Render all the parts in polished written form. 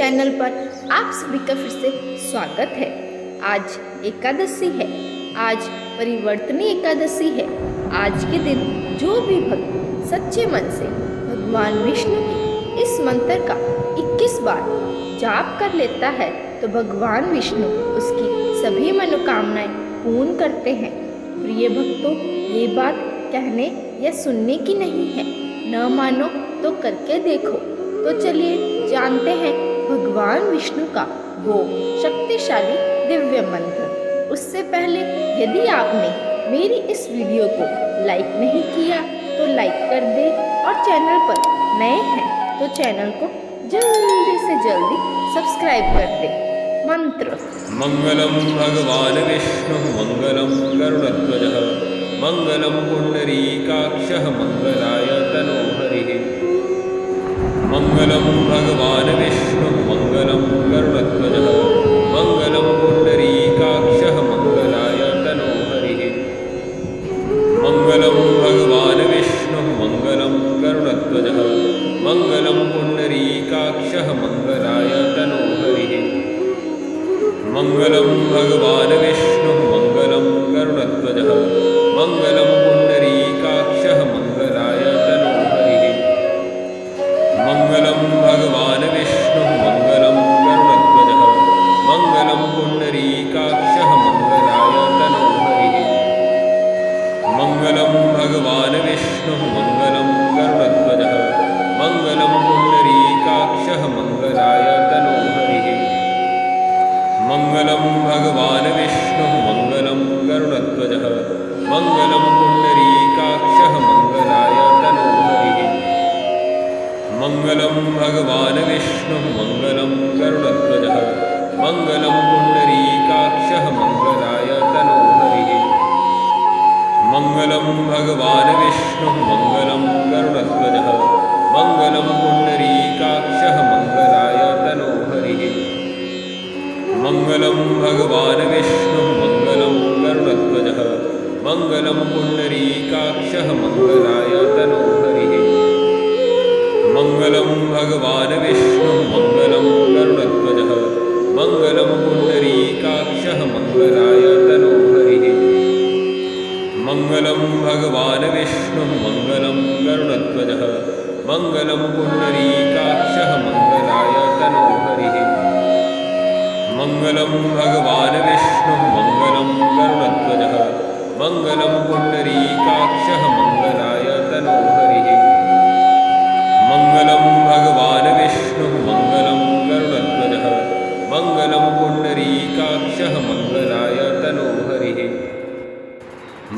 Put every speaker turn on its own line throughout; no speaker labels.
Channel पर आप सभी का फिर से स्वागत है। आज एकादशी है, आज परिवर्तनी एकादशी है। आज के दिन जो भी भक्त सच्चे मन से भगवान विष्णु के इस मंत्र का 21 बार जाप कर लेता है तो भगवान विष्णु उसकी सभी मनोकामनाएं पूर्ण करते हैं। प्रिय भक्तों, ये बात कहने या सुनने की नहीं है, न मानो तो करके देखो। तो चलिए जानते हैं भगवान विष्णु का वो शक्तिशाली दिव्य मंत्र। उससे पहले यदि आपने मेरी इस वीडियो को लाइक नहीं किया तो लाइक कर दे और चैनल पर नए हैं तो चैनल को जल्दी से जल्दी सब्सक्राइब कर दे। मंत्र।
मंगलम भगवान विष्णु मंगलम गरुड़ध्वजः मंगलम पुंडरीकाक्षः मंगलाय तनोहरिः। मंगलम भगवान विष्णु मंगलम गरुड़ध्वजः मंगलम पुंडरीकाक्षः मंगलाय तनोहरिः। मंगलम भगवान विष्णु मंगलम गरुड़ध्वजः मंगलम पुंडरीकाक्षः मंगलाय तनोहरिः। मंगलम भगवान विष्णु मंगलम गरुड़ध्वजः मंगलम पुंडरीकाक्षः मंगलाय तनोहरिः। मंगलम भगवान विष्णु मंगलम गरुड़ध्वजः मंगलम पुंडरीकाक्षः मंगलाय तनोहरिः। मंगलम भगवान विष्णु मंगलम गरुड़ध्वजः मंगलम पुंडरीकाक्षः मंगलाय तनोहरिः। मंगलम भगवान विष्णु मंगलम गरुड़ध्वजः मंगलम पुंडरीकाक्षः मंगलाय तनोहरिः। मंगलम भगवान विष्णु मंगलम गरुड़ध्वजः मंगलम पुंडरीकाक्षः मंगलाय तनोहरिः। मंगलम भगवान विष्णु मंगलम गरुड़ध्वजः मंगलम पुंडरीकाक्षः मंगलाय तनोहरिः। मंगलम भगवान विष्णु मंगलम गरुड़ध्वजः मंगलम पुंडरीकाक्षः मंगलाय तनोहरिः। मंगलम भगवान विष्णु मंगलम गरुड़ध्वजः मंगलम पुंडरीकाक्षः मंगलाय तनोहरिः। मंगलम भगवान विष्णु मंगलम गरुड़ध्वजः मंगलम पुंडरीकाक्षः मंगलाय तनोहरिः। मंगलम भगवान विष्णु मंगलम गरुड़ध्वजः मंगलम पुंडरीकाक्षः मंगलाय तनोहरिः। मंगलम भगवान विष्णु मंगलम गरुड़ध्वजः मंगलम पुंडरीकाक्षः मंगलाय तनोहरिः।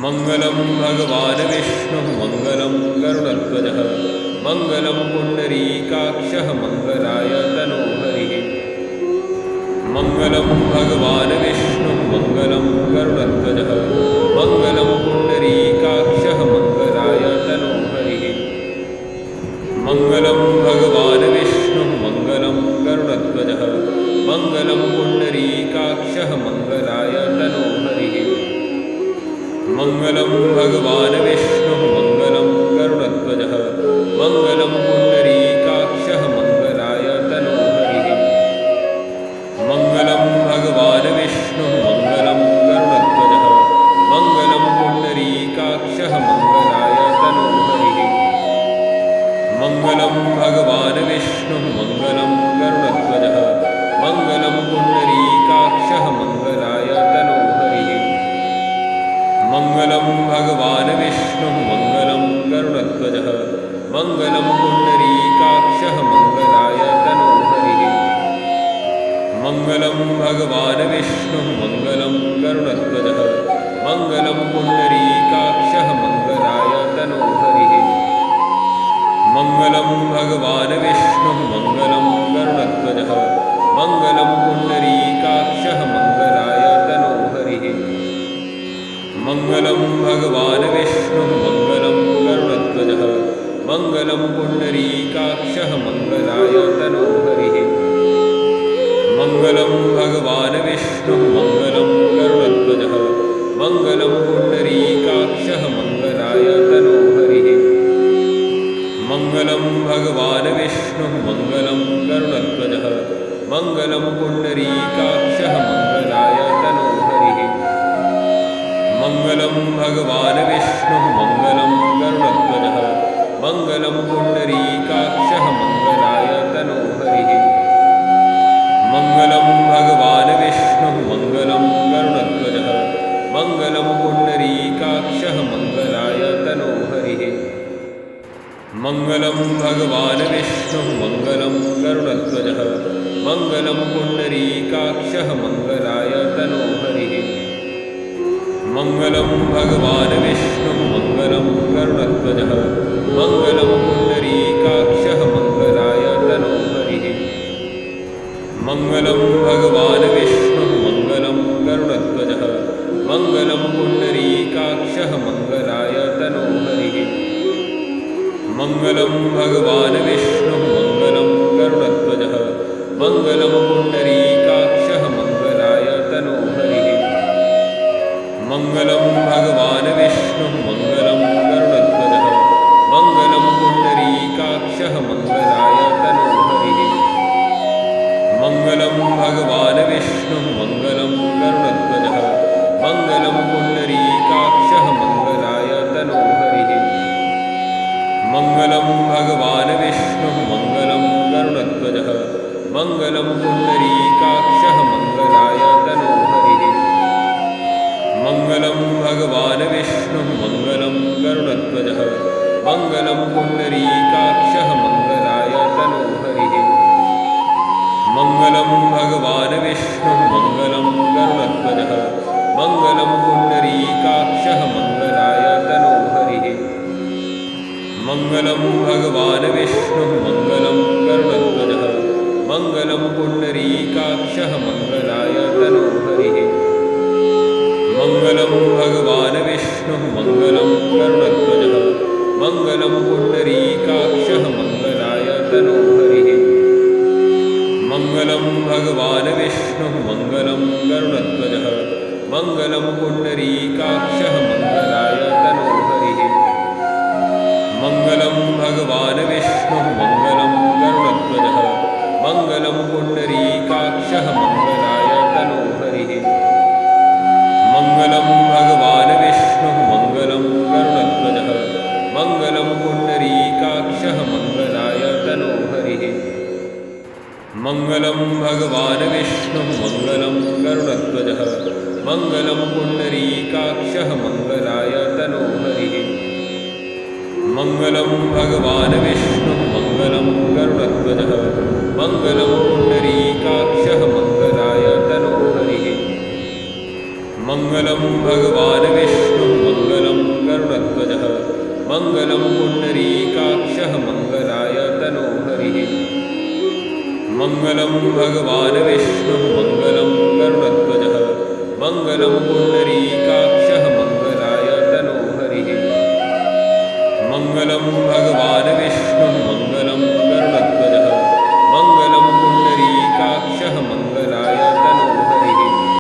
मंगलम भगवान विष्णु मंगलम गरुड़ध्वजः मंगलम पुंडरीकाक्षः मंगलाय तनोहरिः। मंगलम भगवान विष्णु मंगलम गरुड़ध्वजः मंगलम पुंडरीकाक्षः मंगलाय तनोहरिः। मंगलम भगवान विष्णु मंगलम गरुड़ध्वजः मंगलम पुंडरीकाक्षः मंगलाय तनोहरिः। मंगलम भगवान विष्णु मंगलम गरुड़ध्वजः मंगलम पुंडरीकाक्षः मंगलाय तनोहरिः। मंगलम भगवान विष्णु मंगलम गरुड़ध्वजः मंगलम पुंडरीकाक्षः मंगलाय तनोहरिः। मंगलम भगवान विष्णु मंगलम गरुड़ध्वजः मंगलम पुंडरीकाक्षः मंगलाय तनोहरिः। मंगलम भगवान विष्णु मंगलम गरुड़ध्वजः मंगलम पुंडरीकाक्षः मंगलाय तनोहरिः। मंगलम भगवान विष्णु मंगलम गरुड़ध्वजः मंगलम पुंडरीकाक्षः मंगलाय तनोहरिः। मंगलम भगवान विष्णु मंगलम गरुड़ध्वजः मंगलम पुंडरीकाक्षः मंगलाय तनोहरिः। मंगलम भगवान विष्णु मंगलम गरुड़ध्वजः मंगलम पुंडरीकाक्षः मंगलाय तनोहरिः। मंगलम भगवान विष्णु मंगलम गरुड़ध्वजः मंगलम पुंडरीकाक्षः मंगलाय तनोहरिः। मंगलम भगवान विष्णु मंगलम गरुड़ध्वजः भगवान् विष्णुः मङ्गलं गरुडध्वजः मङ्गलं पुण्डरीकाक्षः मङ्गलाय तनोहरिः मङ्गलं भगवान् विष्णुः मङ्गलं गरुडध्वजः मङ्गलं पुण्डरीकाक्षः मङ्गलाय तनोहरिः मङ्गलं भगवान् विष्णुः मङ्गलं गरुडध्वजः मङ्गलं पुण्डरीकाक्षः मङ्गलाय तनोहरिः मङ्गलं भगवान् विष्णुः मङ्गलं गरुडध्वजः मङ्गलं पुण्डरीकाक्षः मङ्गलाय तनोहरिः मङ्गलं भगवान् विष्णुः मङ्गलं गरुडध्वजः मङ्गलं पुण्डरीकाक्षः मङ्गलाय तनोहरिः मङ्गलं भगवान् विष्णुः मङ्गलं गरुडध्वजः मङ्गलं पुण्डरीकाक्षः मङ्गलाय तनोहरिः मङ्गलं भगवान् विष्णुः मङ्गलं गरुडध्वजः मङ्गलं पुण्डरीकाक्षः मङ्गलाय तनोहरिः मङ्गलं भगवान् विष्णुः मङ्गलं गरुडध्वजः मङ्गलं पुण्डरीकाक्षः मङ्गलाय तनोहरिः मङ्गलं भगवान् विष्णुः मङ्गलं गरुडध्वजः मङ्गलं पुण्डरीकाक्षः मङ्गलाय तनोहरिः मङ्गलं भगवान् विष्णुः मङ्गलं गरुडध्वजः मङ्गलं पुण्डरीकाक्षः मङ्गलाय तनोहरिः मङ्गलं भगवान् विष्णुः मङ्गलं गरुडध्वजः मङ्गलं पुण्डरीकाक्षः मङ्गलाय तनोहरिः मङ्गलं भगवान् विष्णुः मङ्गलं गरुडध्वजः मङ्गलं पुण्डरीकाक्षः मङ्गलाय तनोहरिः मङ्गलं भगवान् विष्णुः मङ्गलं गरुडध्वजः मङ्गलं पुण्डरीकाक्षः मङ्गलाय तनोहरिः मङ्गलं भगवान् विष्णुः मङ्गलं गरुडध्वजः मङ्गलं पुण्डरीकाक्षः मङ्गलाय तनोहरिः मङ्गलं भगवान् विष्णुः मङ्गलं गरुडध्वजः मङ्गलं पुण्डरीकाक्षः मङ्गलाय तनोहरिः मङ्गलं भगवान् विष्णुः मङ्गलं गरुडध्वजः मङ्गलं पुण्डरीकाक्षः मङ्गलाय तनोहरिः मङ्गलं भगवान् विष्णुः मङ्गलं गरुडध्वजः मङ्गलं पुण्डरीकाक्षः मङ्गलाय तनोहरिः मङ्गलं भगवान् विष्णुः मङ्गलं गरुडध्वजः मङ्गलं पुण्डरीकाक्षः मङ्गलाय तनोहरिः मङ्गलं भगवान् विष्णुः मङ्गलं गरुडध्वजः मङ्गलं पुण्डरीकाक्षः मङ्गलाय तनोहरिः मङ्गलं भगवान् विष्णुः मङ्गलं गरुडध्वजः मङ्गलं